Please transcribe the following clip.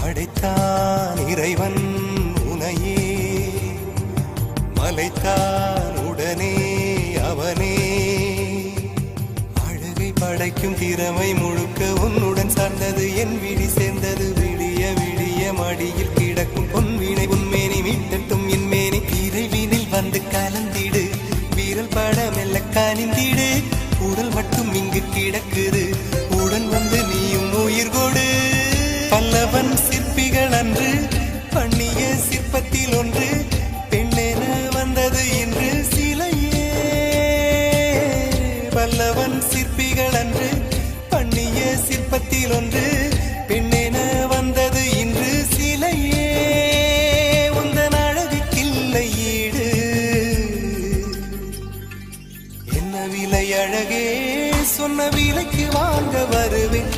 படைத்தான் இறைவன் உனையே, மலைத்தான் உடனே அவனே. அழகை படைக்கும் திறமை முழுக்க உன்னுடன் சார்ந்தது, என் விழி சேர்ந்தது. விடிய விடிய மடியில் கிடக்கும் பொன்வினை உன்மேனி மீட்டட்டும் என் மேனி. இறைவினில் வந்து கலந்திடு, வீரல் பட மெல்ல கனிந்திடு. உடல் மட்டும் இங்கு கிடக்குது, உடன் வந்து நீயும் உயிர் கொடு. பல்லவன் சிற்பிகள் அன்று பண்ணிய சிற்பத்தில் ஒன்று, பெண்ணென வந்தது இன்று சிலையே. பல்லவன் சிற்பிகள் அன்று பண்ணிய சிற்பத்தில் ஒன்று, பெண்ணென வந்தது இன்று சிலையே. உந்தன் அழகுக்கில்லை ஈடு, என்ன விலை அழகே, சொன்ன விலைக்கு வாங்க வருவேன்.